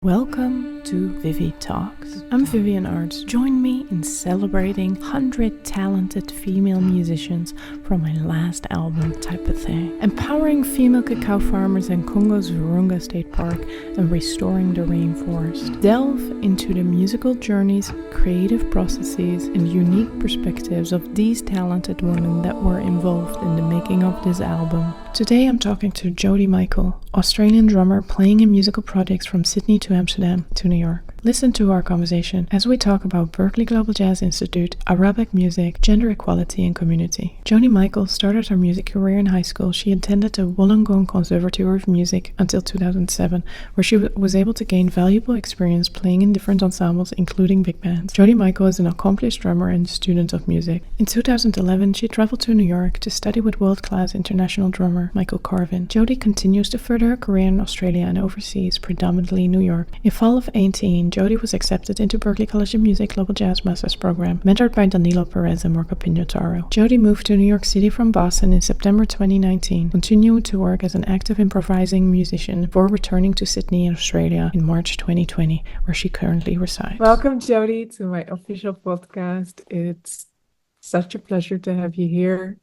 Welcome to ViviTalks. I'm Vivienne Aerts. Join me in celebrating 100 talented female musicians from my last album, Type of Thing. Empowering female cacao farmers in Congo's Virunga State Park and restoring the rainforest. Delve into the musical journeys, creative processes, and unique perspectives of these talented women that were involved in the making of this album. Today I'm talking to Jodie Michael, Australian drummer playing in musical projects from Sydney to Amsterdam to New York. Listen to our conversation as we talk about Berklee Global Jazz Institute, Arabic music, gender equality and community. Jodie Michael started her music career in high school. She attended the Wollongong Conservatorium of Music until 2007, where she was able to gain valuable experience playing in different ensembles, including big bands. Jodie Michael is an accomplished drummer and student of music. In 2011, she traveled to New York to study with world-class international drummer Michael Carvin. Jodie continues to further her career in Australia and overseas, predominantly New York. In fall of 2018, Jodie was accepted into Berklee College of Music Global Jazz Masters program, mentored by Danilo Perez and Marco Pignataro. Jodie moved to New York City from Boston in September 2019, continuing to work as an active improvising musician before returning to Sydney, Australia in March 2020, where she currently resides. Welcome, Jodie, to my official podcast. It's such a pleasure to have you here.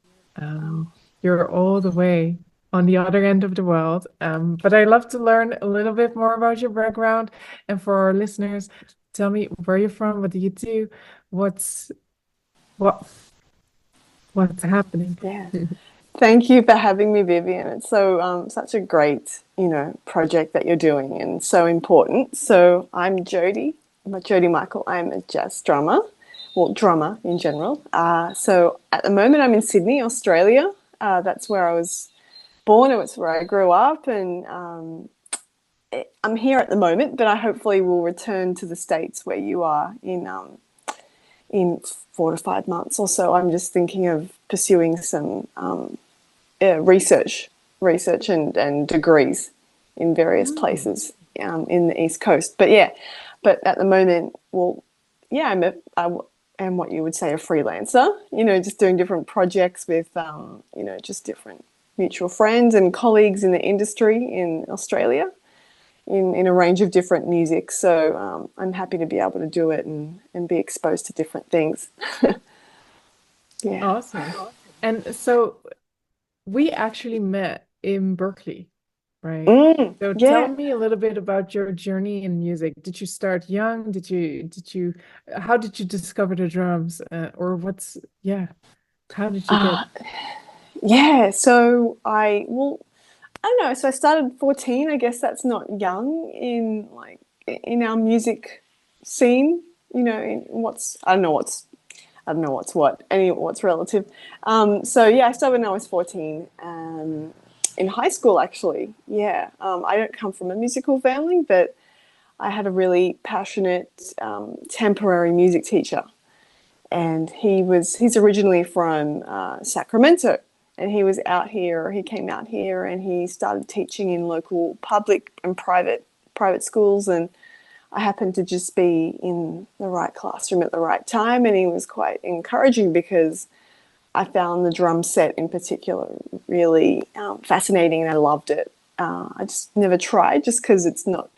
You're all the way on the other end of the world. But I love to learn a little bit more about your background. And for our listeners, tell me where you're from, what do you do, what's happening? Yeah. Thank you for having me, Vivienne. It's so such a great, project that you're doing and so important. So I'm Jodie. I'm Jodie Michael. I'm a jazz drummer, drummer in general. So at the moment I'm in Sydney, Australia. That's where I was born. It's where I grew up, and I'm here at the moment, but I hopefully will return to the States where you are in 4 to 5 months or so. I'm just thinking of pursuing some research and degrees in various places in the East Coast. But at the moment, I am what you would say a freelancer, just doing different projects with, just different mutual friends and colleagues in the industry in Australia in a range of different music. So I'm happy to be able to do it and be exposed to different things. Yeah. Awesome. And so we actually met in Berklee, right? So tell me a little bit about your journey in music. Did you start young? How did you discover the drums? How did you get? Yeah, so I don't know. So I started 14. I guess that's not young in our music scene. I don't know what's what. What's relative. I started when I was 14. In high school, actually. Yeah. I don't come from a musical family, but I had a really passionate temporary music teacher, and he's originally from Sacramento. And he was out here, he came out here and he started teaching in local public and private schools. And I happened to just be in the right classroom at the right time. And he was quite encouraging because I found the drum set in particular really fascinating, and I loved it. I just never tried, just because it's not,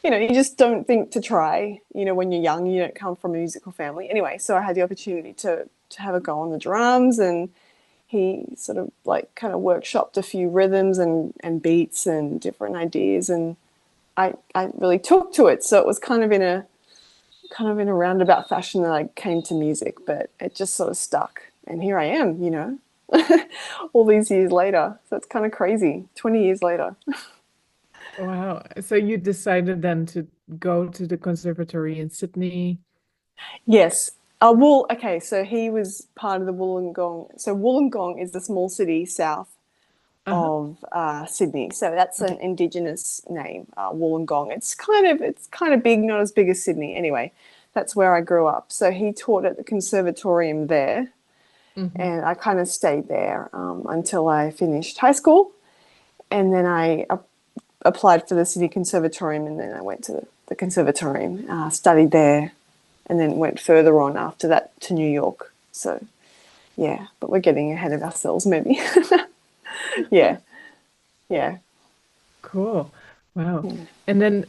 you just don't think to try, when you're young, you don't come from a musical family. Anyway, so I had the opportunity to have a go on the drums, and he sort of kind of workshopped a few rhythms and beats and different ideas, and I really took to it. So it was kind of in a roundabout fashion that I came to music, but it just sort of stuck. And here I am, all these years later. So it's kind of crazy, 20 years later. Wow. So you decided then to go to the conservatory in Sydney? Yes. So he was part of the Wollongong. So Wollongong is the small city south of Sydney. So that's an Indigenous name, Wollongong. It's kind of big, not as big as Sydney. Anyway, that's where I grew up. So he taught at the conservatorium there, and I kind of stayed there until I finished high school, and then I applied for the Sydney Conservatorium, and then I went to the conservatorium, studied there, and then went further on after that to New York. So, yeah, but we're getting ahead of ourselves maybe. Yeah. Cool. Wow. And then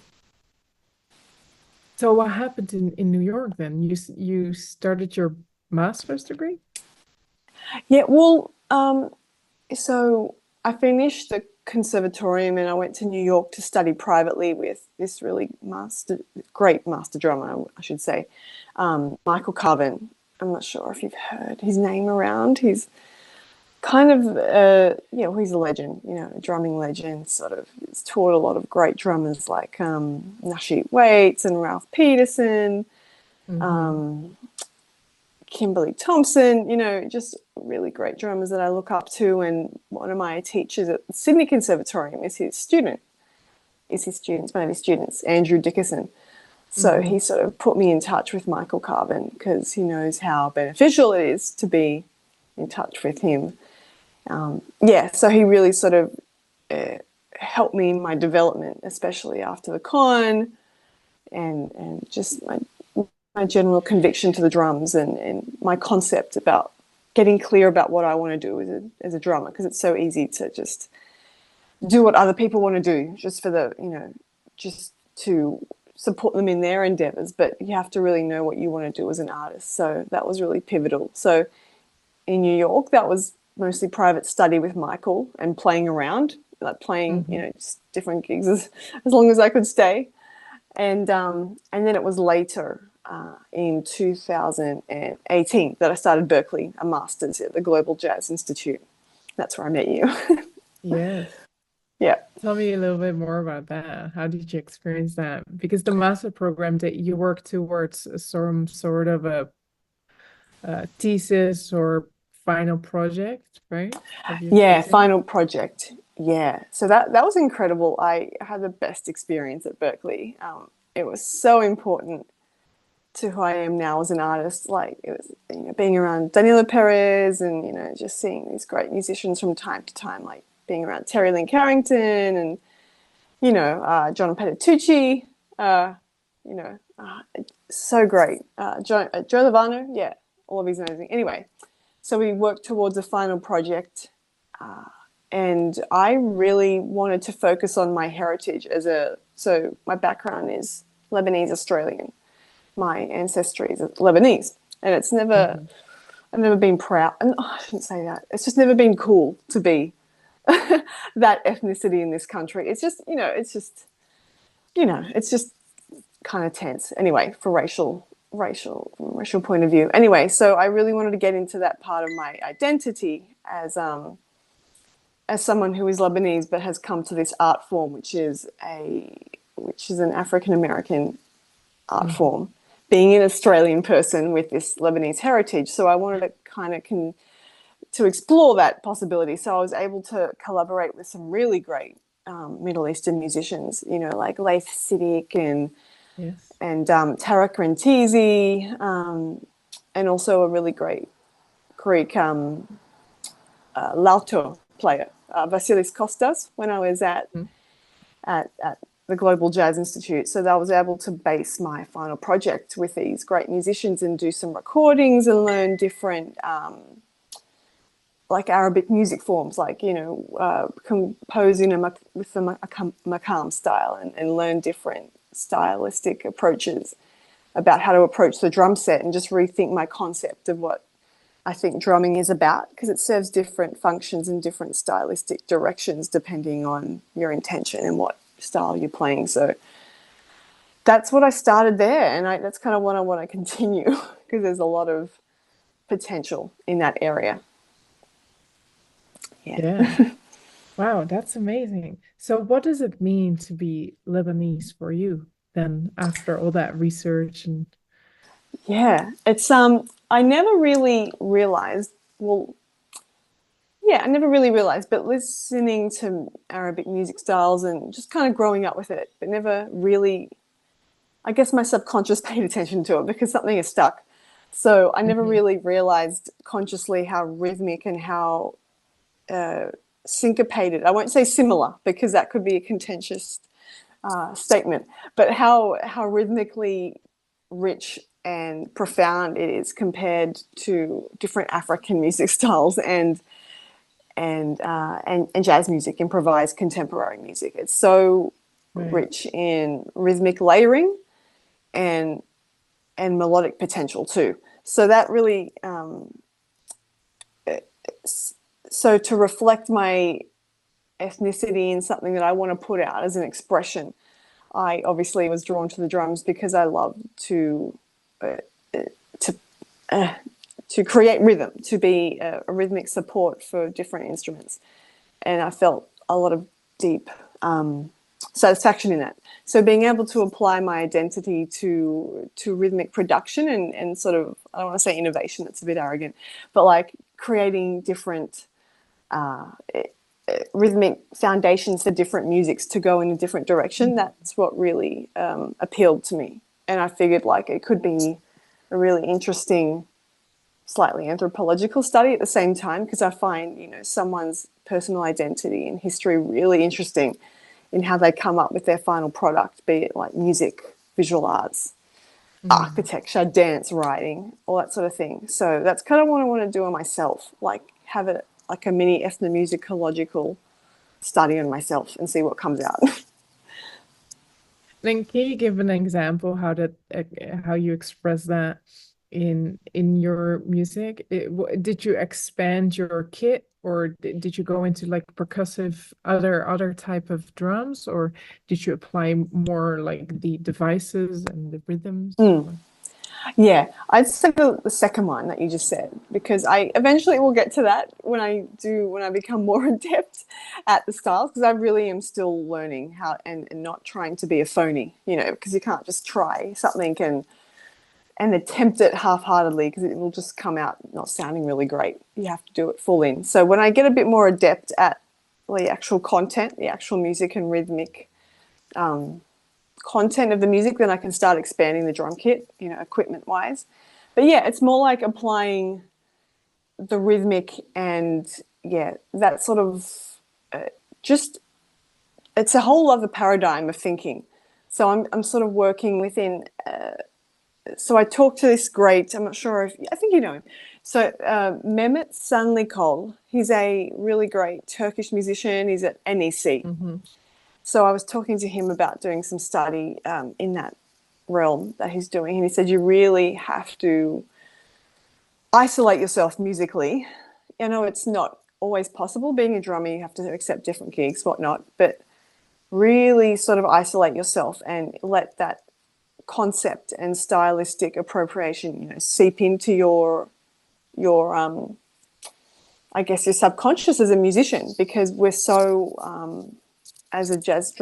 So what happened in New York then? You started your master's degree? Yeah, well, so I finished the conservatorium and I went to New York to study privately with this really great master drummer, I should say, Michael Carvin. I'm not sure if you've heard his name around. He's kind of, he's a legend, a drumming legend, sort of. He's taught a lot of great drummers like Nasheet Waits and Ralph Peterson, Mm-hmm. Kimberly Thompson, just really great drummers that I look up to. And one of my teachers at Sydney Conservatorium is one of his students, Andrew Dickerson. So he sort of put me in touch with Michael Carvin because he knows how beneficial it is to be in touch with him. So he really sort of helped me in my development, especially after the con, and just my general conviction to the drums and my concept about getting clear about what I want to do as a drummer, because it's so easy to just do what other people want to do just for just to support them in their endeavors, but you have to really know what you want to do as an artist. So that was really pivotal. So in New York, that was mostly private study with Michael and playing around, like playing, just different gigs as long as I could stay. And then it was later in 2018 that I started Berklee, a master's at the Global Jazz Institute. That's where I met you. Yes. Yeah. Tell me a little bit more about that. How did you experience that? Because the master program that you work towards some sort of a thesis or final project, right? Of your Yeah, thesis. final project. Yeah. So that was incredible. I had the best experience at Berklee. It was so important to who I am now as an artist. Like it was, being around Danilo Perez and, just seeing these great musicians from time to time, like being around Terry Lynn Carrington and, John Patitucci, so great. Joe Lovano, yeah, all of these amazing. Anyway, so we worked towards a final project, and I really wanted to focus on my heritage so my background is Lebanese Australian. My ancestry is Lebanese, and I've never been proud, and I shouldn't say that. It's just never been cool to be that ethnicity in this country. It's just, it's just kind of tense. Anyway, for racial point of view. Anyway, so I really wanted to get into that part of my identity as someone who is Lebanese but has come to this art form, which is an African American art form, being an Australian person with this Lebanese heritage. So I wanted to kind of to explore that possibility. So I was able to collaborate with some really great Middle Eastern musicians, like Laith Siddiq and Tarek Rentizi, and also a really great Greek lauto player, Vasilis Kostas, when I was at the Global Jazz Institute. So I was able to base my final project with these great musicians and do some recordings and learn different like Arabic music forms, like, composing with the maqam style and learn different stylistic approaches about how to approach the drum set and just rethink my concept of what I think drumming is about, because it serves different functions and different stylistic directions depending on your intention and what style you're playing. So that's what I started there, and that's kind of what I want to continue because there's a lot of potential in that area. Yeah. Wow, that's amazing. So what does it mean to be Lebanese for you then after all that research and Yeah, it's I never really realized, I never really realized, but listening to Arabic music styles and just kind of growing up with it, but never really, I guess my subconscious paid attention to it because something is stuck. So I never really realized consciously how rhythmic and how syncopated, I won't say similar because that could be a contentious statement, but how rhythmically rich and profound it is compared to different African music styles and jazz music, improvised contemporary music. It's so rich in rhythmic layering and melodic potential too. So that really, so to reflect my ethnicity in something that I want to put out as an expression, I obviously was drawn to the drums because I love to create rhythm, to be a rhythmic support for different instruments. And I felt a lot of deep satisfaction in that. So being able to apply my identity to rhythmic production and sort of, I don't want to say innovation, that's a bit arrogant, but like creating different rhythmic foundations for different musics to go in a different direction, that's what really appealed to me. And I figured like it could be a really interesting, slightly anthropological study at the same time, because I find, you know, someone's personal identity and history really interesting in how they come up with their final product, be it like music, visual arts, architecture, dance, writing, all that sort of thing. So that's kind of what I want to do on myself, like have it like a mini ethnomusicological study on myself and see what comes out. Then can you give an example how you express that in your music? Did you expand your kit, or did you go into like percussive other type of drums, or did you apply more like the devices and the rhythms? Yeah, I'd say the second one that you just said, because I eventually will get to that when I become more adept at the styles, because I really am still learning how and not trying to be a phony, you know, because you can't just try something and attempt it half-heartedly, because it will just come out not sounding really great. You have to do it full in. So when I get a bit more adept at the actual content, the actual music and rhythmic content of the music, then I can start expanding the drum kit, you know, equipment wise. But yeah, it's more like applying the rhythmic and that sort of it's a whole other paradigm of thinking. So I'm sort of working within. So I talked to this great, I'm not sure if, I think you know him. So Mehmet Sanlikol, he's a really great Turkish musician. He's at NEC. So I was talking to him about doing some study in that realm that he's doing. And he said, you really have to isolate yourself musically. I know it's not always possible. Being a drummer, you have to accept different gigs, whatnot. But really sort of isolate yourself and let that concept and stylistic appropriation, you know, seep into your I guess your subconscious as a musician, because we're so as a jazz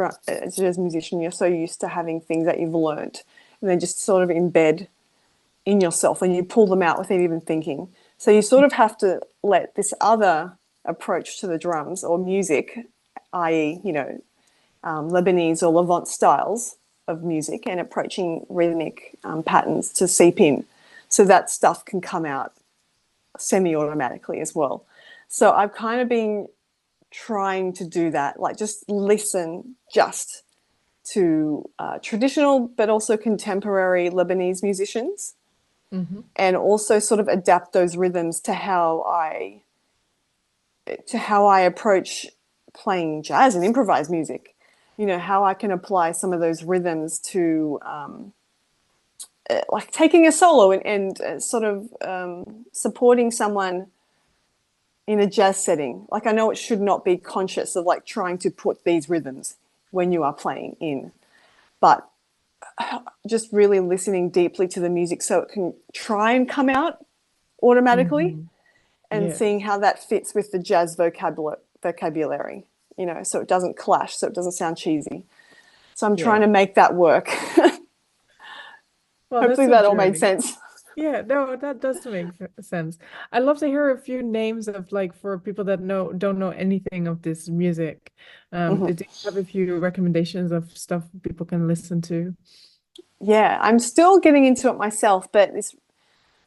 musician, you're so used to having things that you've learned and then just sort of embed in yourself, and you pull them out without even thinking. So you sort of have to let this other approach to the drums or music, i.e., you know, Lebanese or Levant styles of music and approaching rhythmic patterns to seep in, so that stuff can come out semi-automatically as well. So I've kind of been trying to do that, like just listen just to traditional but also contemporary Lebanese musicians, and also sort of adapt those rhythms to how I approach playing jazz and improvised music. You know, how I can apply some of those rhythms to like taking a solo and sort of supporting someone in a jazz setting. Like, I know it should not be conscious of like trying to put these rhythms when you are playing in, but just really listening deeply to the music so it can try and come out automatically, and seeing how that fits with the jazz vocabulary, you know, so it doesn't clash, so it doesn't sound cheesy. So I'm trying to make that work. Well, hopefully that all made sense. Yeah, no, that does make sense. I'd love to hear a few names of, like, for people that don't know anything of this music. Do you have a few recommendations of stuff people can listen to? Yeah, I'm still getting into it myself, but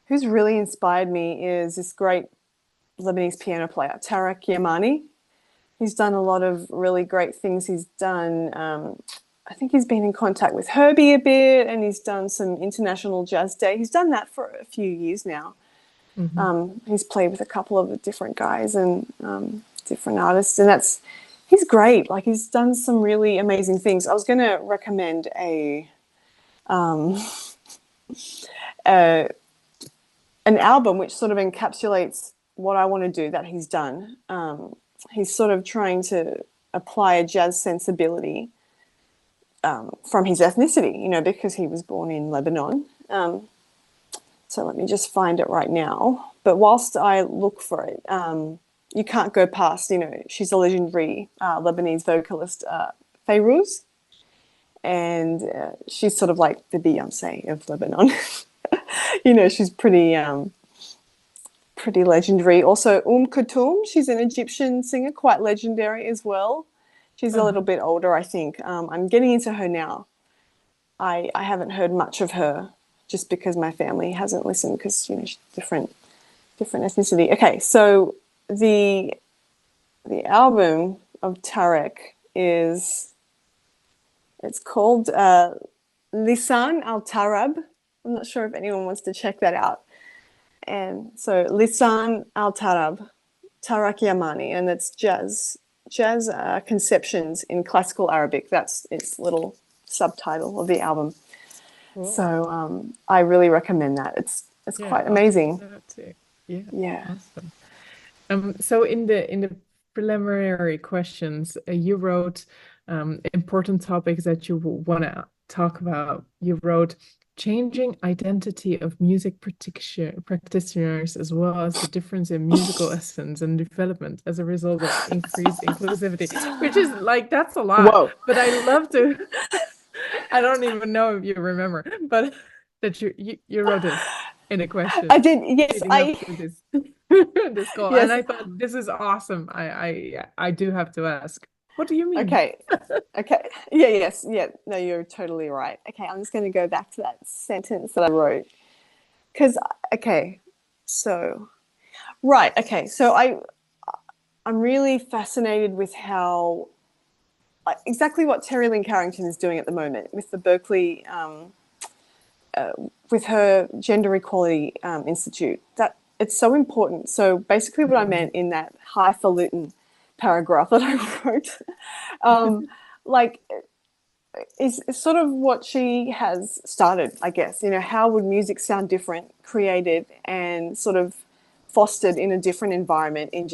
who's really inspired me is this great Lebanese piano player, Tarek Yamani. He's done a lot of really great things. He's done, I think he's been in contact with Herbie a bit, and he's done some International Jazz Day. He's done that for a few years now. He's played with a couple of different guys and different artists, and he's great. Like, he's done some really amazing things. I was going to recommend a an album which sort of encapsulates what I want to do that he's done. He's sort of trying to apply a jazz sensibility from his ethnicity, you know, because he was born in Lebanon. So let me just find it right now. But whilst I look for it, you can't go past, you know, she's a legendary Lebanese vocalist, Fayrouz. And she's sort of like the Beyonce of Lebanon. You know, she's pretty legendary. Also, Kulthum, she's an Egyptian singer, quite legendary as well. She's a little bit older, I think. I'm getting into her now. I haven't heard much of her just because my family hasn't listened because, you know, she's different ethnicity. Okay, so the album of Tarek is, it's called Lisan Al-Tarab. I'm not sure if anyone wants to check that out. And so Lisan Al-Tarab, Tarek Yamani, and it's jazz conceptions in classical Arabic. That's its little subtitle of the album. Cool. So I really recommend that. It's quite amazing. Yeah. Awesome. So in the preliminary questions, you wrote important topics that you want to talk about. You wrote changing identity of music practitioners, as well as the difference in musical essence and development as a result of increased inclusivity, which is like, that's a lot. Whoa. But I love to, I don't even know if you remember, but that you wrote it in a question. I did, yes. This call. Yes. And I thought, this is awesome. I do have to ask. What do you mean? Okay. Yeah. No, you're totally right. Okay, I'm just going to go back to that sentence that I wrote. So I'm really fascinated with how, exactly what Terry Lynn Carrington is doing at the moment with the Berklee, with her Gender Equality Institute. That it's so important. So basically what I meant in that highfalutin paragraph that I wrote, is sort of what she has started, I guess. You know, how would music sound different, created and sort of fostered in a different environment, in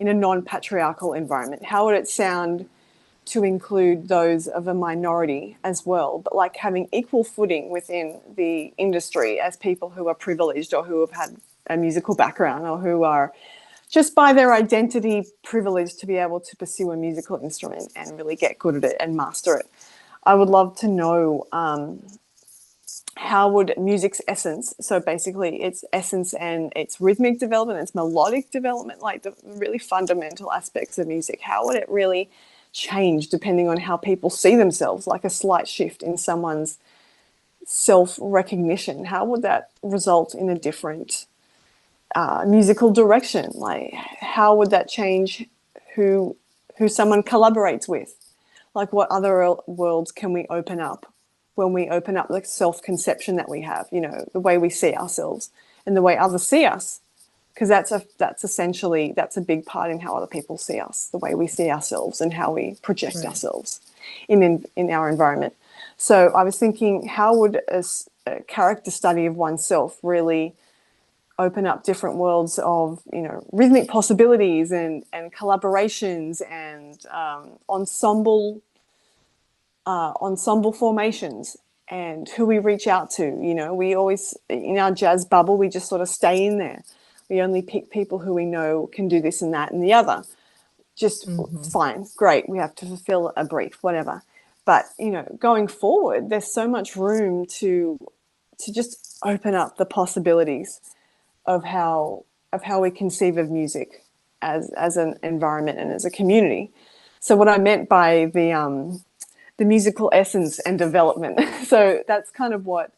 a non-patriarchal environment? How would it sound to include those of a minority as well, but like having equal footing within the industry as people who are privileged or who have had a musical background or who are just by their identity privileged to be able to pursue a musical instrument and really get good at it and master it. I would love to know how would music's essence, so basically its essence and its rhythmic development, its melodic development, like the really fundamental aspects of music, how would it really change depending on how people see themselves, like a slight shift in someone's self-recognition? How would that result in a different musical direction? Like, how would that change who someone collaborates with? Like, what other worlds can we open up when we open up the self-conception that we have, you know, the way we see ourselves and the way others see us? Because that's essentially a big part in how other people see us, the way we see ourselves and how we project ourselves in our environment. So I was thinking, how would a character study of oneself really open up different worlds of, you know, rhythmic possibilities and collaborations and ensemble formations, and who we reach out to. You know, we always, in our jazz bubble, we just sort of stay in there. We only pick people who we know can do this and that and the other. Just fine, great. We have to fulfill a brief, whatever. But, you know, going forward, there's so much room to just open up the possibilities of how we conceive of music as an environment and as a community. So what I meant by the musical essence and development. So that's kind of what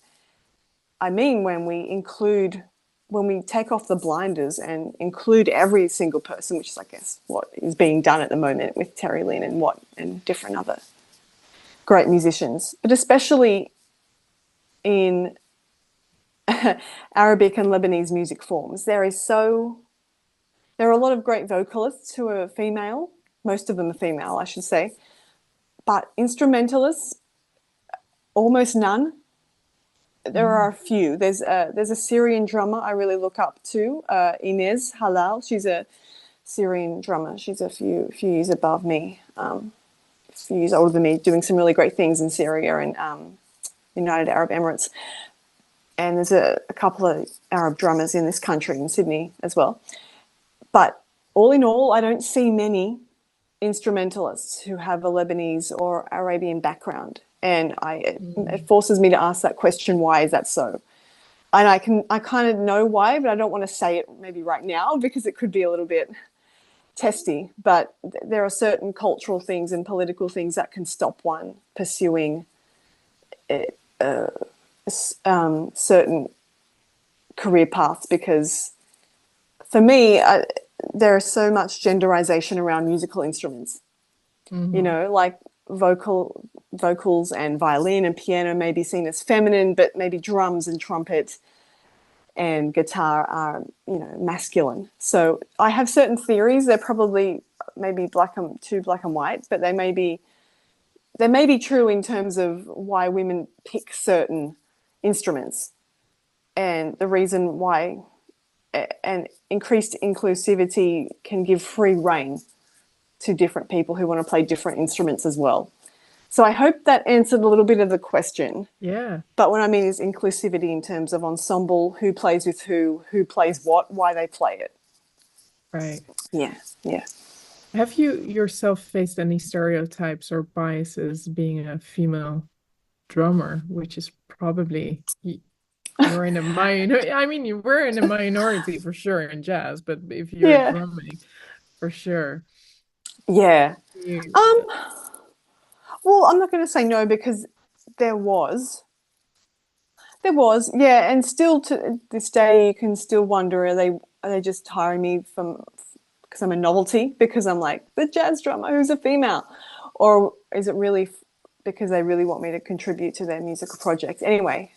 I mean when we take off the blinders and include every single person, which is, I guess, what is being done at the moment with Terry Lynn and different other great musicians, but especially in Arabic and Lebanese music forms. There are a lot of great vocalists who are female. Most of them are female, I should say. But instrumentalists, almost none. there are a few. There's a Syrian drummer I really look up to, Inez Halal. She's a Syrian drummer. She's a few years above me, a few years older than me, doing some really great things in Syria and United Arab Emirates. And there's a couple of Arab drummers in this country, in Sydney as well. But all in all, I don't see many instrumentalists who have a Lebanese or Arabian background. And it forces me to ask that question, why is that so? And I kind of know why, but I don't want to say it maybe right now because it could be a little bit testy. But there are certain cultural things and political things that can stop one pursuing certain career paths, because for me, there is so much genderization around musical instruments. You know, like vocals and violin and piano may be seen as feminine, but maybe drums and trumpet and guitar are, you know, masculine. So I have certain theories. They're probably maybe too black and white, but they may be true in terms of why women pick certain instruments, and the reason why and increased inclusivity can give free rein to different people who want to play different instruments as well. So I hope that answered a little bit of the question. Yeah. But what I mean is inclusivity in terms of ensemble, who plays with who plays what, why they play it. Right. Yeah, yeah. Have you yourself faced any stereotypes or biases being a female drummer, which is probably you're in a minority. I mean, you were in a minority for sure in jazz, but if you're drumming, for sure. Yeah. Well, I'm not going to say no, because there was, yeah, and still to this day, you can still wonder, are they just hiring me because I'm a novelty, because I'm like the jazz drummer who's a female, or is it really because they really want me to contribute to their musical project? Anyway,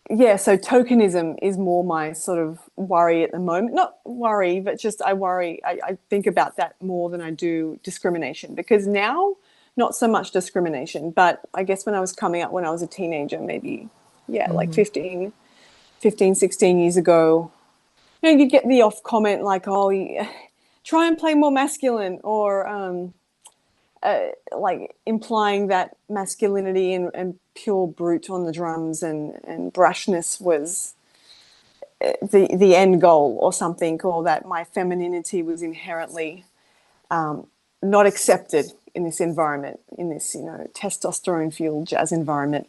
yeah, so tokenism is more my sort of worry at the moment. Not worry, but just I worry. I think about that more than I do discrimination, because now, not so much discrimination, but I guess when I was coming up, when I was a teenager, maybe, like 15, 16 years ago, you know, you'd get the off comment like, oh, try and play more masculine, or like implying that masculinity and pure brute on the drums and brashness was the end goal or something, or that my femininity was inherently not accepted in this environment, in this, you know, testosterone-fueled jazz environment.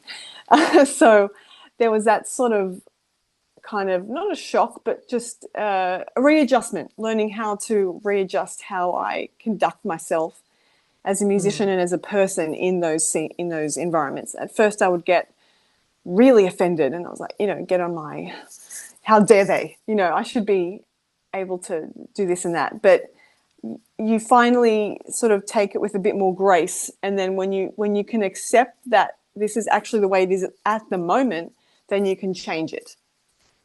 So there was that sort of kind of, not a shock, but just a readjustment, learning how to readjust how I conduct myself as a musician and as a person in those environments. At first I would get really offended, and I was like, you know, get on my, how dare they? You know, I should be able to do this and that. But you finally sort of take it with a bit more grace, and then when you can accept that this is actually the way it is at the moment, then you can change it.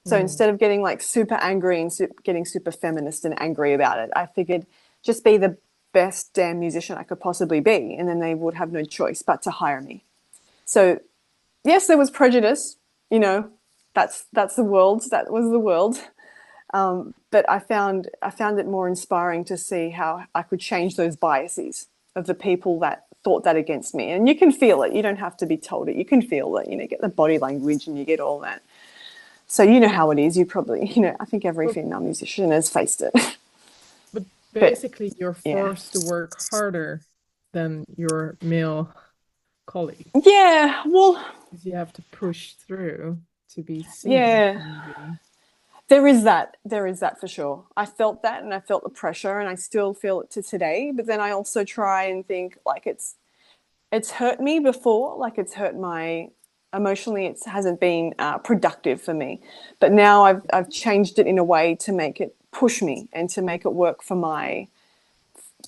So instead of getting like super angry and getting super feminist and angry about it, I figured just be the best damn musician I could possibly be, and then they would have no choice but to hire me. So yes, there was prejudice, you know, that's the world, that was the world. But I found it more inspiring to see how I could change those biases of the people that thought that against me. And you can feel it, you don't have to be told it, you can feel it, you know, get the body language and you get all that. So you know how it is, you probably, you know, I think every female musician has faced it. But basically you're forced to work harder than your male colleague. Yeah, well, you have to push through to be seen. Yeah, there is that for sure. I felt that, and I felt the pressure, and I still feel it to today. But then I also try and think like it's hurt me before, like it's hurt my emotionally. It hasn't been productive for me, but now I've changed it in a way to make it push me and to make it work for my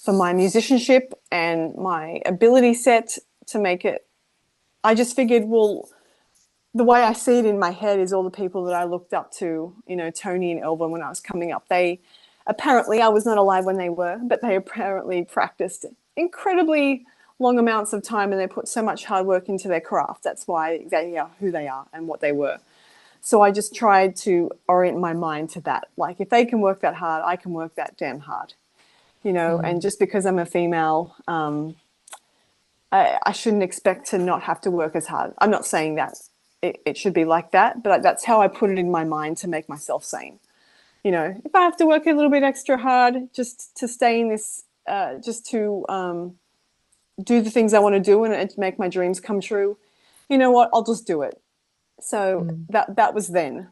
musicianship and my ability set, to make it. I just figured, well, the way I see it in my head is all the people that I looked up to, you know, Tony and Elvin, when I was coming up, they apparently, I was not alive when they were, but they apparently practiced incredibly long amounts of time and they put so much hard work into their craft. That's why they are who they are and what they were. So I just tried to orient my mind to that. Like, if they can work that hard, I can work that damn hard, you know. And just because I'm a female, I shouldn't expect to not have to work as hard. I'm not saying that it should be like that, but that's how I put it in my mind to make myself sane. You know, if I have to work a little bit extra hard just to stay in this, just to do the things I want to do and make my dreams come true, you know what, I'll just do it. So that was then,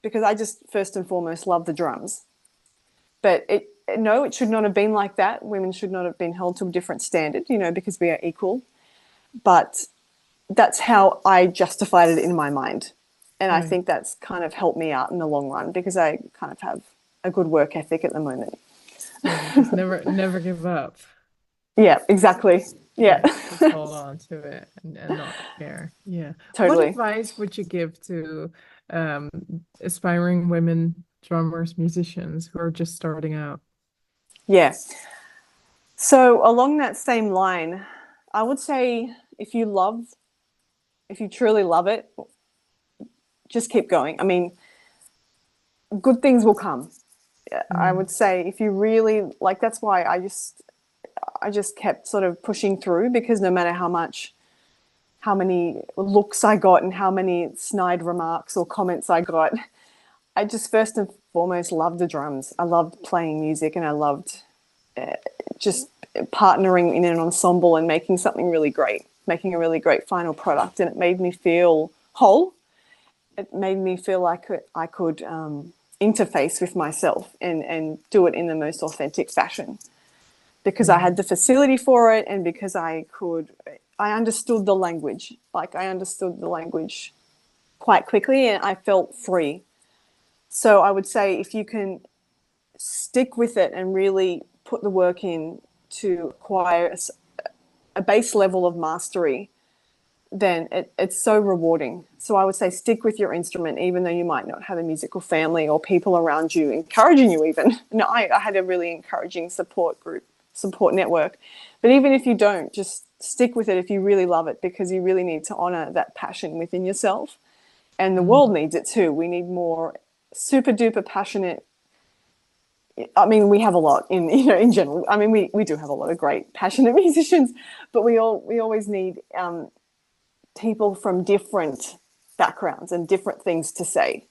because I just first and foremost love the drums. But it should not have been like that. Women should not have been held to a different standard, you know, because we are equal. But that's how I justified it in my mind. And I think that's kind of helped me out in the long run, because I kind of have a good work ethic at the moment. Just never give up. Yeah, exactly. Yeah. Just hold on to it and not care. Yeah. Totally. What advice would you give to aspiring women drummers, musicians who are just starting out? Yeah. So along that same line, I would say if you truly love it, just keep going. I mean, good things will come. I would say if you really like, that's why I just kept sort of pushing through, because no matter how many looks I got and how many snide remarks or comments I got, I just first and foremost loved the drums. I loved playing music, and I loved just partnering in an ensemble and making something really great, making a really great final product. And it made me feel whole. It made me feel like I could interface with myself and do it in the most authentic fashion, because I had the facility for it, and because I understood the language. Like, I understood the language quite quickly, and I felt free. So I would say if you can stick with it and really put the work in to acquire a base level of mastery, then it's so rewarding. So I would say stick with your instrument, even though you might not have a musical family or people around you encouraging you even. No, I had a really encouraging support network. But even if you don't, just stick with it if you really love it, because you really need to honor that passion within yourself. And the world needs it too. We need more super duper passionate. I mean, we have a lot in general. I mean, we do have a lot of great passionate musicians, but we always need people from different backgrounds and different things to say,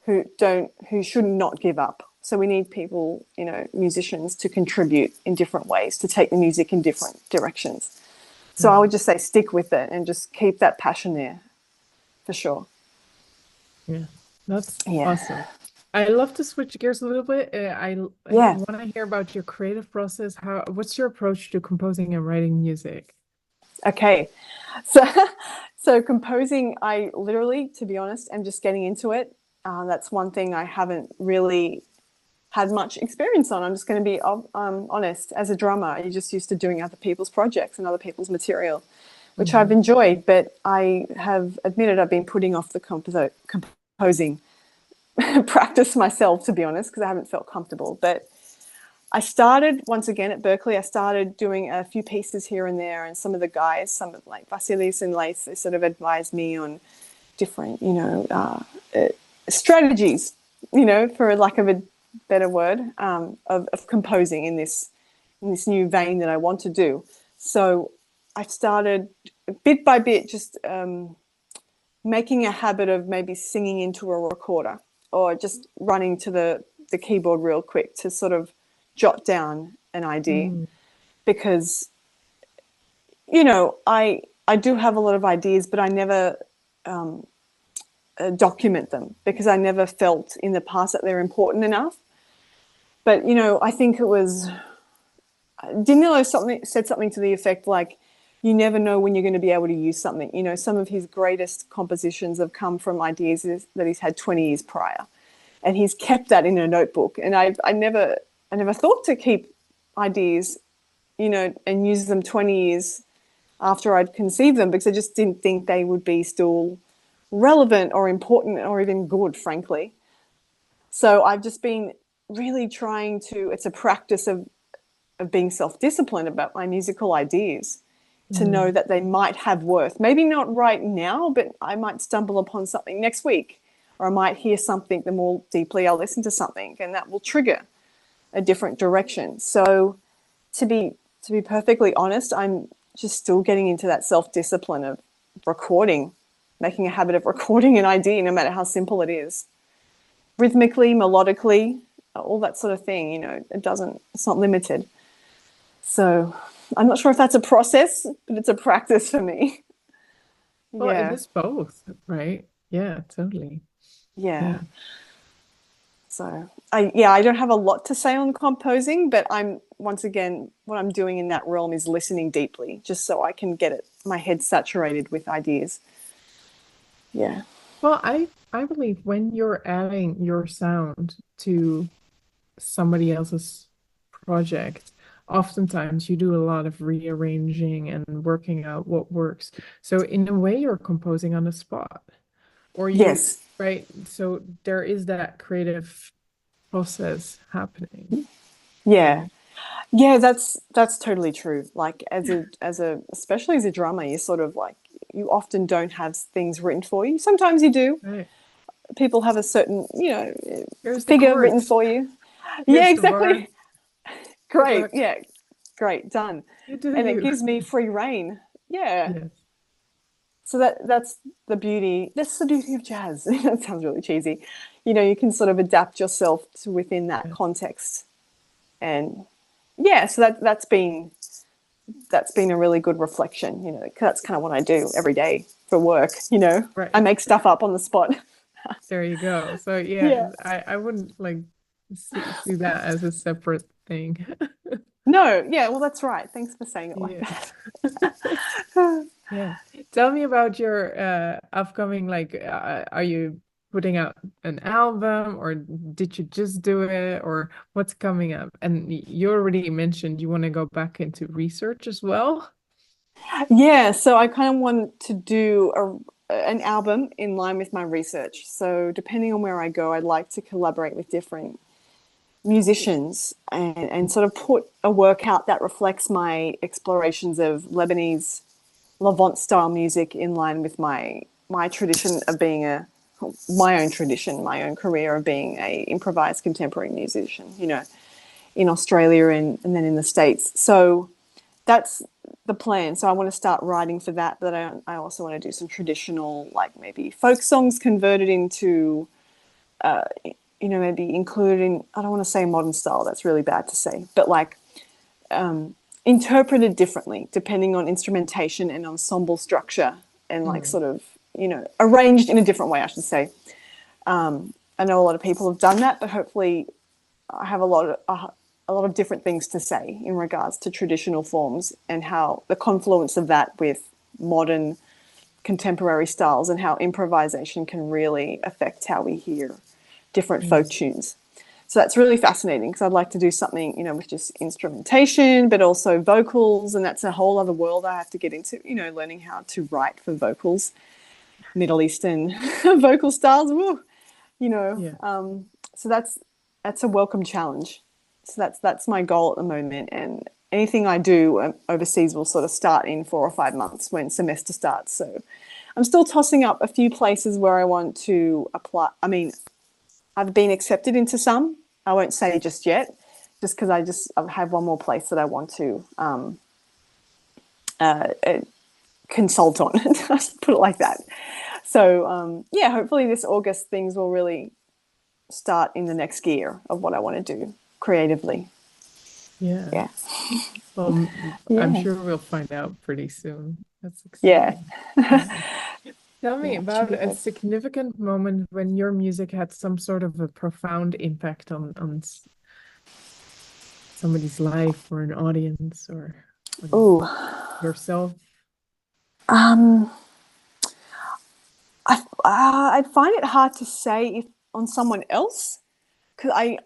who should not give up. So we need people, musicians, to contribute in different ways, to take the music in different directions. So I would just say stick with it and just keep that passion there, for sure. Yeah, that's awesome. I love to switch gears a little bit. I want to hear about your creative process. What's your approach to composing and writing music? Okay, so composing, I literally, to be honest, am just getting into it. That's one thing I haven't really had much experience on. I'm just going to be honest. As a drummer, you're just used to doing other people's projects and other people's material, which I've enjoyed. But I have admitted I've been putting off the composing practice myself, to be honest, because I haven't felt comfortable. But I started, once again, at Berklee, I started doing a few pieces here and there, and some of the guys, some of like Vasilis and Lace, they sort of advised me on different, strategies, for lack of a better word, of composing in this new vein that I want to do. So I started bit by bit just making a habit of maybe singing into a recorder, or just running to the keyboard real quick to sort of jot down an idea, because I do have a lot of ideas, but I never document them, because I never felt in the past that they're important enough. But I think it was Danilo said something to the effect like, you never know when you're going to be able to use something. Some of his greatest compositions have come from ideas that he's had 20 years prior, and he's kept that in a notebook. And I never thought to keep ideas, and use them 20 years after I'd conceived them, because I just didn't think they would be still relevant or important or even good, frankly. So I've just been really trying to, it's a practice of being self-disciplined about my musical ideas, to know that they might have worth. Maybe not right now, but I might stumble upon something next week, or I might hear something. The more deeply I listen to something, and that will trigger a different direction. So to be perfectly honest, I'm just still getting into that self-discipline of recording, making a habit of recording an idea, no matter how simple it is. Rhythmically, melodically, all that sort of thing, you know, it's not limited. So I'm not sure if that's a process, but it's a practice for me. Well, Yeah. it is both, right? Yeah, totally. Yeah. So I don't have a lot to say on composing, but once again, what I'm doing in that realm is listening deeply, just so I can get my head saturated with ideas. Yeah. Well, I believe when you're adding your sound to somebody else's project, oftentimes you do a lot of rearranging and working out what works. So in a way, you're composing on the spot, or Yes. right? So there is that creative process happening. Yeah. Yeah, that's totally true. Like especially as a drummer, you sort of like, you often don't have things written for you. Sometimes you do. Right. People have a certain, Here's the figure written chords. for you. Here's Yeah, the exactly. bar. Great. luck. Yeah. Great. Done. You do And it you. gives me free reign. Yeah. Yes. So that's the beauty. That's the beauty of jazz. That sounds really cheesy. You know, you can sort of adapt yourself to within that Yeah. context. And yeah, so that's been a really good reflection, you know, 'cause that's kind of what I do every day for work, you know. Right. I make stuff up on the spot. There you go. So Yeah. I wouldn't like see that as a separate thing. No, yeah, well, that's right. Thanks for saying it like Yeah. that. Yeah. Tell me about your upcoming, like, are you putting out an album, or did you just do it, or what's coming up? And you already mentioned you want to go back into research as well. Yeah, so I kind of want to do an album in line with my research. So depending on where I go, I'd like to collaborate with different musicians and sort of put a work out that reflects my explorations of Lebanese Levant style music in line with my tradition of being my own career of being a improvised contemporary musician, you know, in Australia and then in the States. So that's the plan. So I want to start writing for that, but I also want to do some traditional, like maybe folk songs converted into, maybe including, I don't want to say modern style, that's really bad to say, but like interpreted differently depending on instrumentation and ensemble structure and like sort of, arranged in a different way, I should say. I know a lot of people have done that, but hopefully I have a lot of different things to say in regards to traditional forms and how the confluence of that with modern contemporary styles and how improvisation can really affect how we hear different folk tunes. So that's really fascinating because I'd like to do something, with just instrumentation, but also vocals. And that's a whole other world I have to get into, learning how to write for vocals, Middle Eastern vocal styles. Woo, so that's a welcome challenge. So that's my goal at the moment. And anything I do overseas will sort of start in 4 or 5 months when semester starts. So I'm still tossing up a few places where I want to apply. I mean, I've been accepted into some. I won't say just yet, just because I have one more place that I want to consult on, put it like that. So, hopefully this August things will really start in the next gear of what I want to do creatively. Yeah. Well, I'm sure we'll find out pretty soon. That's exciting. Yeah. Tell me about a significant moment when your music had some sort of a profound impact on somebody's life or an audience or yourself. I'd find it hard to say if on someone else, because I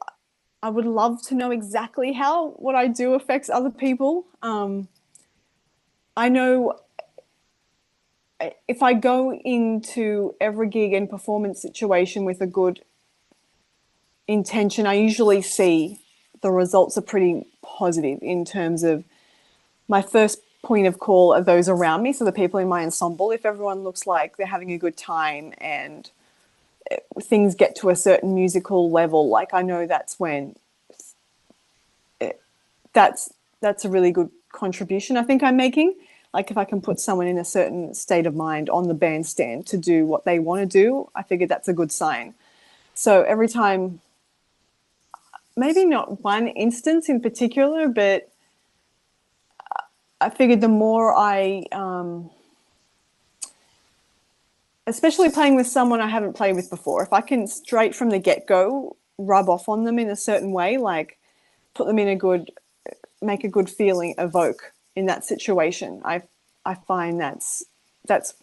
would love to know exactly how what I do affects other people. I know if I go into every gig and performance situation with a good intention, I usually see the results are pretty positive in terms of my first point of call are those around me. So the people in my ensemble, if everyone looks like they're having a good time and things get to a certain musical level, like I know that's when that's a really good contribution I think I'm making. Like if I can put someone in a certain state of mind on the bandstand to do what they want to do, I figured that's a good sign. So every time, maybe not one instance in particular, but I figured the more especially playing with someone I haven't played with before, if I can straight from the get-go rub off on them in a certain way, like put them in make a good feeling evoke in that situation, I find that's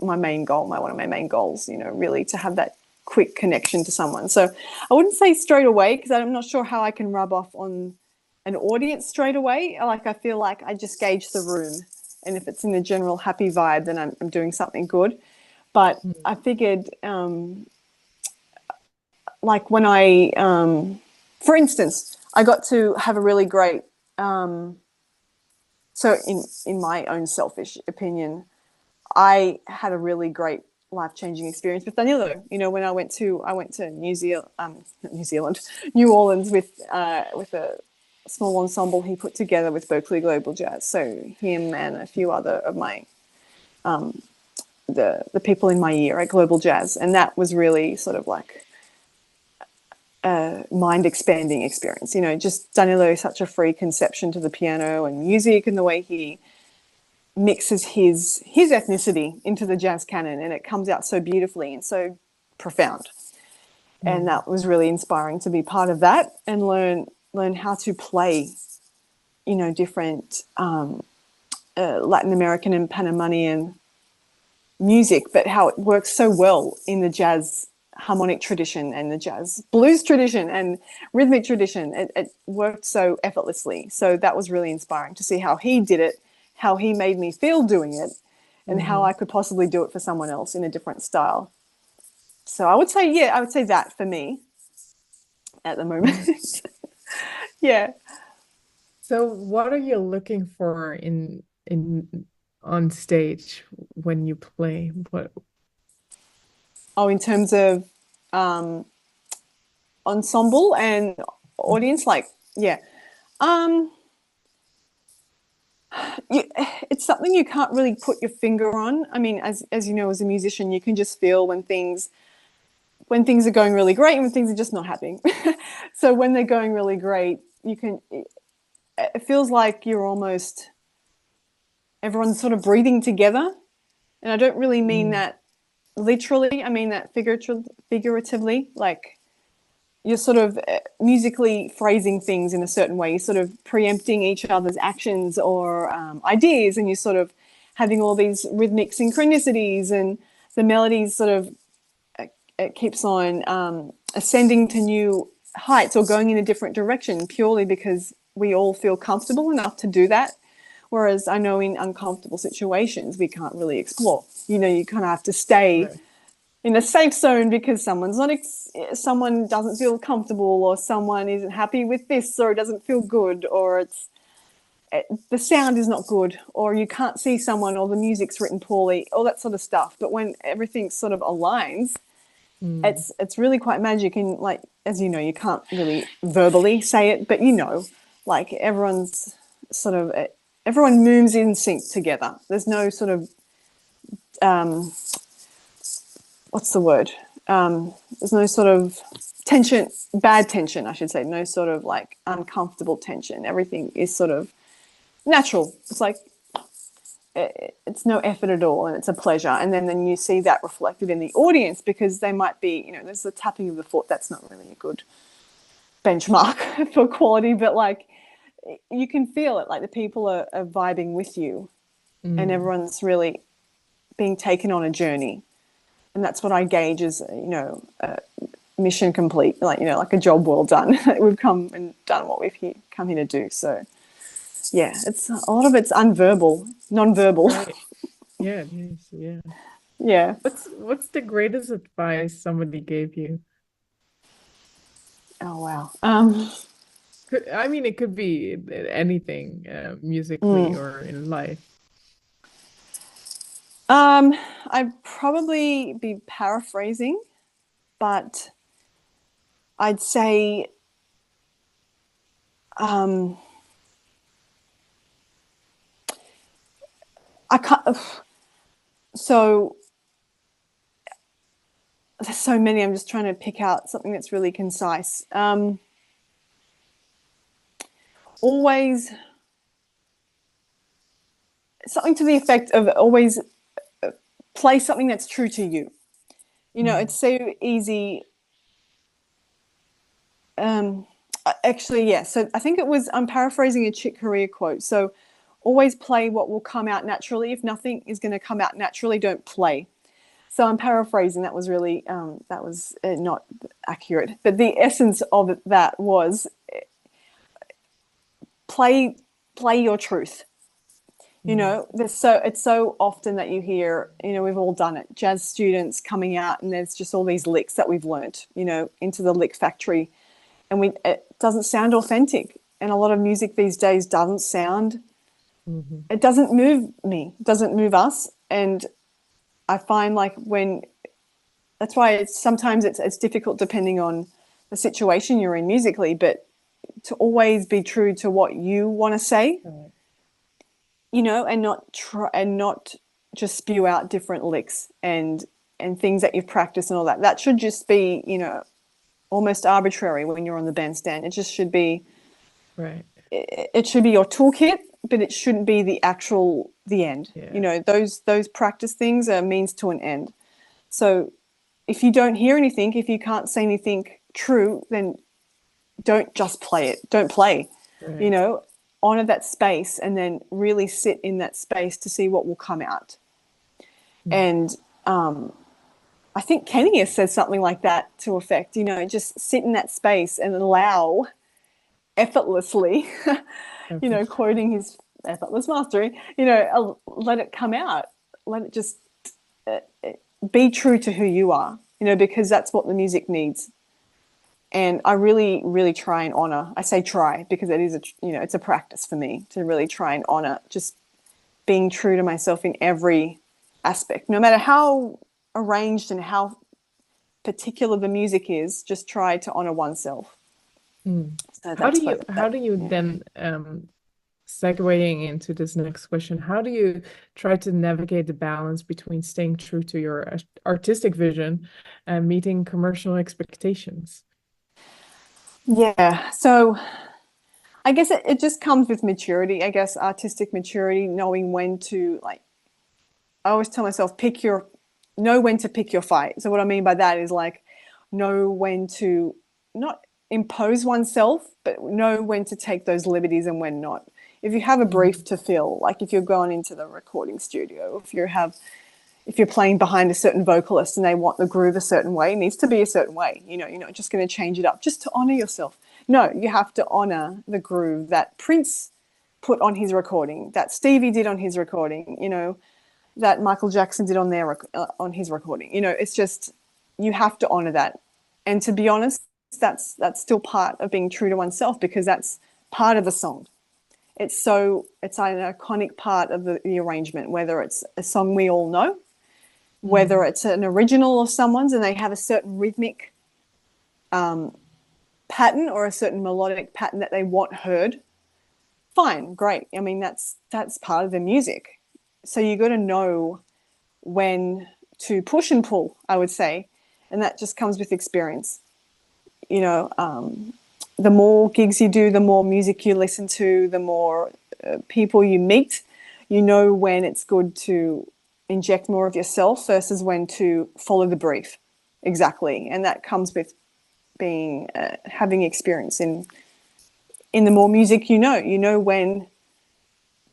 my main goal, one of my main goals, really to have that quick connection to someone. So I wouldn't say straight away, because I'm not sure how I can rub off on an audience straight away. Like I feel like I just gauge the room, and if it's in a general happy vibe, then I'm doing something good. But I figured, like when for instance, I got to have a really great, so in my own selfish opinion, I had a really great life-changing experience with Danilo. When I went to New Orleans with a small ensemble he put together with Berklee Global Jazz. So him and a few other of my the people in my year at Global Jazz, and that was really sort of like a mind-expanding experience. Just Danilo is such a free conception to the piano and music, and the way he mixes his ethnicity into the jazz canon, and it comes out so beautifully and so profound. And that was really inspiring to be part of that and learn how to play, different Latin American and Panamanian music, but how it works so well in the jazz harmonic tradition and the jazz blues tradition and rhythmic tradition. It worked so effortlessly. So that was really inspiring to see how he did it, how he made me feel doing it, and how I could possibly do it for someone else in a different style. So I would say that for me at the moment. Yeah. So what are you looking for in on stage when you play? What? Oh, in terms of ensemble and audience, it's something you can't really put your finger on. I mean, as you know, as a musician, you can just feel when things are going really great and when things are just not happening. So when they're going really great, it feels like everyone's sort of breathing together. And I don't really mean that literally. I mean that figuratively, like you're sort of musically phrasing things in a certain way. You're sort of preempting each other's actions or ideas, and you're sort of having all these rhythmic synchronicities, and the melodies sort of it keeps on ascending to new heights or going in a different direction purely because we all feel comfortable enough to do that. Whereas I know in uncomfortable situations, we can't really explore. You kind of have to stay in a safe zone because someone doesn't feel comfortable, or someone isn't happy with this, or it doesn't feel good, or the sound is not good, or you can't see someone, or the music's written poorly, all that sort of stuff. But when everything sort of aligns, it's really quite magic. And like, as you know, you can't really verbally say it, but like everyone moves in sync together. There's no sort of what's the word? There's no sort of tension, bad tension, I should say. No sort of like uncomfortable tension. Everything is sort of natural. It's like it's no effort at all, and it's a pleasure. And then you see that reflected in the audience, because they might be, there's the tapping of the foot. That's not really a good benchmark for quality, but like you can feel it. Like the people are vibing with you, and everyone's really being taken on a journey. And that's what I gauge as, mission complete, like a job well done. We've come and done what we've come here to do. So, yeah, it's a lot of it's non-verbal. Right. Yeah, it is. Yeah. Yeah. What's the greatest advice somebody gave you? Oh wow. I mean, it could be anything, musically or in life. I'd probably be paraphrasing, but I'd say I can't. So there's so many. I'm just trying to pick out something that's really concise. Always something to the effect of always play something that's true to you. You know, it's so easy. Actually, yeah. So I think it was, I'm paraphrasing a Chick Corea quote. So always play what will come out naturally. If nothing is going to come out naturally, don't play. So I'm paraphrasing. That was really, that was not accurate. But the essence of that was play your truth. You know, it's so often that you hear, you know, we've all done it, jazz students coming out and there's just all these licks that we've learnt, you know, into the lick factory, and it doesn't sound authentic. And a lot of music these days doesn't sound, it doesn't move me, doesn't move us. And I find like that's why sometimes it's difficult depending on the situation you're in musically, but to always be true to what you want to say. You know, and not just spew out different licks and things that you've practiced and all that. That should just be, you know, almost arbitrary when you're on the bandstand. It just should be, right. It should be your toolkit, but it shouldn't be the end. Yeah. You know, those practice things are means to an end. So if you don't hear anything, if you can't say anything true, then don't just play it. Don't play. Right. You know, honor that space and then really sit in that space to see what will come out. And I think Kenny has said something like that to effect, you know, just sit in that space and allow effortlessly, you know, quoting his effortless mastery, you know, let it come out. Let it just be true to who you are, you know, because that's what the music needs. And I really, really try and honor. I say try because it is it's a practice for me to really try and honor just being true to myself in every aspect, no matter how arranged and how particular the music is. Just try to honor oneself. So how do you then segueing into this next question? How do you try to navigate the balance between staying true to your artistic vision and meeting commercial expectations? Yeah, so I guess it just comes with maturity, I guess, artistic maturity, knowing when to, like, I always tell myself, know when to pick your fight. So what I mean by that is, like, know when to not impose oneself, but know when to take those liberties and when not. If you have a brief to fill, like if you're going into the recording studio, if you're playing behind a certain vocalist and they want the groove a certain way, it needs to be a certain way. You know, you're not just going to change it up just to honor yourself. No, you have to honor the groove that Prince put on his recording, that Stevie did on his recording, you know, that Michael Jackson did on his recording. You know, it's just, you have to honor that. And to be honest, that's still part of being true to oneself, because that's part of the song. It's an iconic part of the arrangement, whether it's a song we all know, whether it's an original of someone's and they have a certain rhythmic pattern or a certain melodic pattern that they want heard. Fine, great. I mean, that's part of the music. So you got to know when to push and pull, I would say, and that just comes with experience. You know, the more gigs you do, the more music you listen to, the more people you meet, you know when it's good to inject more of yourself versus when to follow the brief. Exactly. And that comes with being having experience in the more music you know when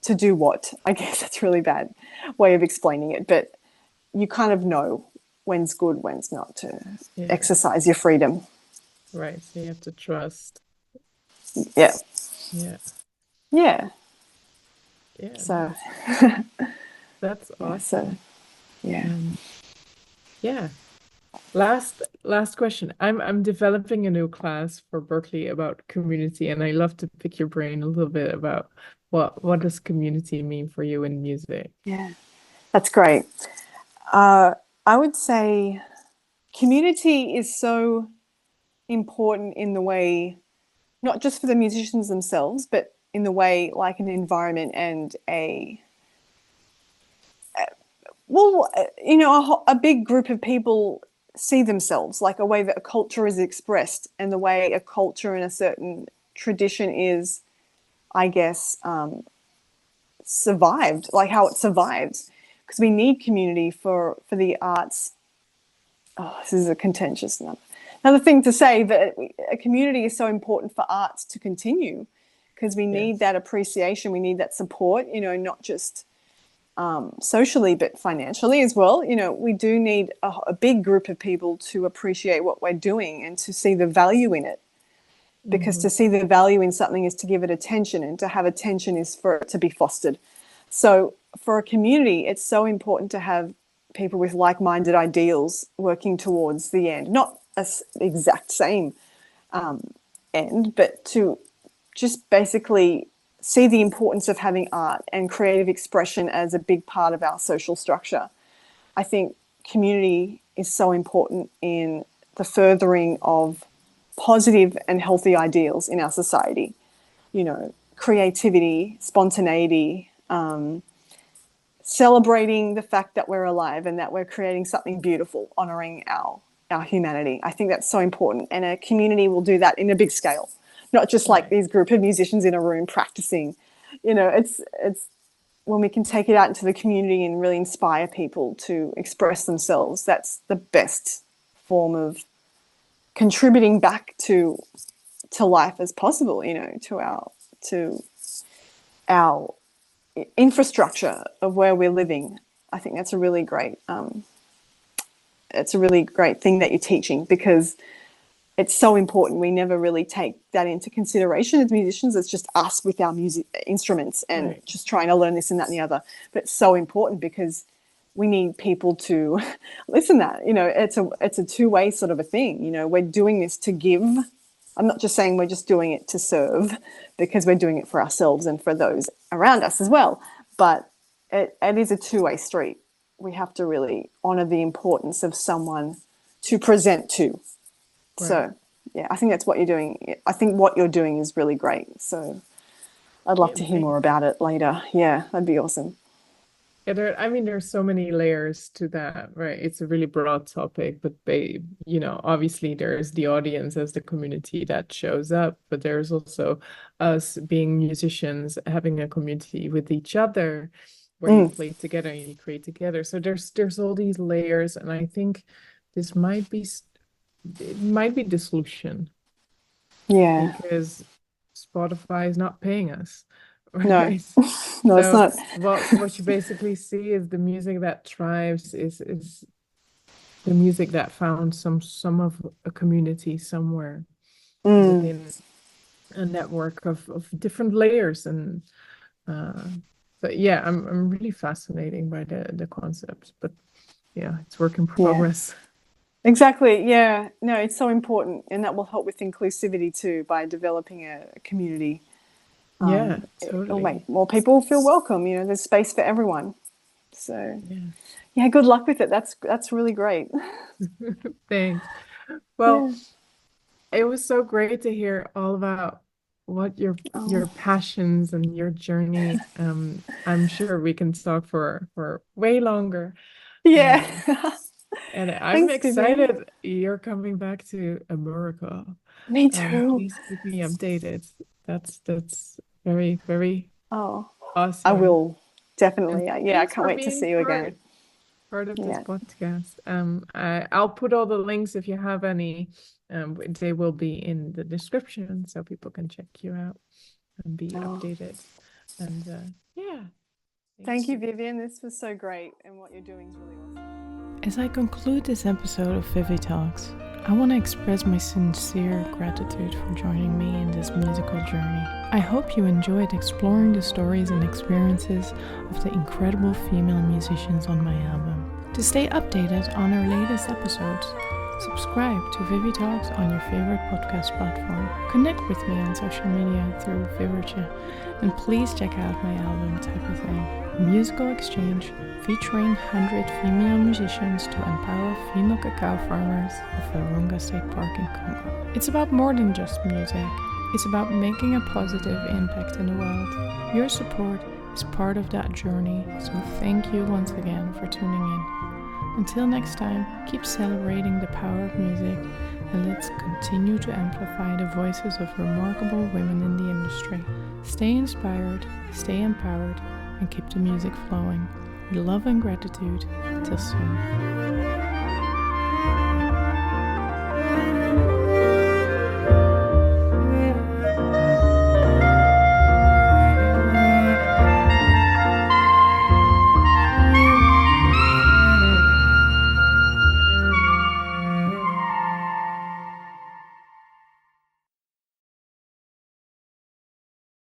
to do what. I guess that's a really bad way of explaining it, but you kind of know when's good, when's not, to exercise your freedom. Right. So you have to trust. Yeah. Yeah. Yeah. Yeah. So that's awesome. So, yeah. Yeah. Last question. I'm developing a new class for Berklee about community, and I love to pick your brain a little bit about what does community mean for you in music? Yeah. That's great. I would say community is so important in the way, not just for the musicians themselves, but in the way like an environment and a big group of people see themselves, like a way that a culture is expressed and the way a culture and a certain tradition is, I guess, survived, like how it survives. Because we need community for the arts. Oh, this is a contentious another thing to say, that a community is so important for arts to continue, because we need that appreciation, we need that support, not just socially, but financially as well. We do need a big group of people to appreciate what we're doing and to see the value in it. Because to see the value in something is to give it attention, and to have attention is for it to be fostered. So for a community, it's so important to have people with like-minded ideals working towards the end, not an exact same end, but to just basically see the importance of having art and creative expression as a big part of our social structure. I think community is so important in the furthering of positive and healthy ideals in our society. Creativity, spontaneity, celebrating the fact that we're alive and that we're creating something beautiful, honouring our humanity. I think that's so important. And a community will do that in a big scale, not just like these group of musicians in a room practicing. It's when we can take it out into the community and really inspire people to express themselves, that's the best form of contributing back to life as possible, to our infrastructure of where we're living. I think that's a really great thing that you're teaching, because it's so important. We never really take that into consideration as musicians. It's just us with our music instruments and just trying to learn this and that and the other. But it's so important because we need people to listen to that. It's a two-way sort of a thing. We're doing this to give. I'm not just saying we're just doing it to serve, because we're doing it for ourselves and for those around us as well. But it is a two-way street. We have to really honour the importance of someone to present to. Right. So, I think that's what you're doing. I think what you're doing is really great. So I'd love to hear more about it later. Yeah, that'd be awesome. Yeah, there's so many layers to that, right? It's a really broad topic, but obviously there's the audience as the community that shows up, but there's also us being musicians, having a community with each other, where you play together and you create together. So there's all these layers, and I think this might be the solution. Yeah, because Spotify is not paying us. Right? No, it's not. What you basically see is the music that thrives is the music that found some of a community somewhere within a network of different layers. And but yeah, I'm really fascinated by the concept, but it's work in progress. Exactly. Yeah. No, it's so important, and that will help with inclusivity too, by developing a community. Totally. It'll make more people feel welcome. There's space for everyone. So, good luck with it. That's really great. Thanks. Well, it was so great to hear all about what your passions and your journey. I'm sure we can talk for way longer. Yeah. And I'm Thanks, excited Vivienne. you're coming back to America. Me too. Please keep me updated. That's very, very awesome. I will definitely. And I can't wait to see you again. Part of this podcast. I'll put all the links, if you have any. They will be in the description, so people can check you out and be updated. And Thank you, Vivienne. This was so great, and what you're doing is really awesome. As I conclude this episode of ViviTalks, I want to express my sincere gratitude for joining me in this musical journey. I hope you enjoyed exploring the stories and experiences of the incredible female musicians on my album. To stay updated on our latest episodes, subscribe to ViviTalks on your favorite podcast platform. Connect with me on social media through Vivienne, and please check out my album Type of Thing. a musical exchange featuring 100 female musicians to empower female cacao farmers of Virunga State Park in Congo. It's about more than just music. It's about making a positive impact in the world. Your support is part of that journey, so thank you once again for tuning in. Until next time, keep celebrating the power of music, and let's continue to amplify the voices of remarkable women in the industry. Stay inspired, stay empowered, and keep the music flowing. With love and gratitude. Till soon.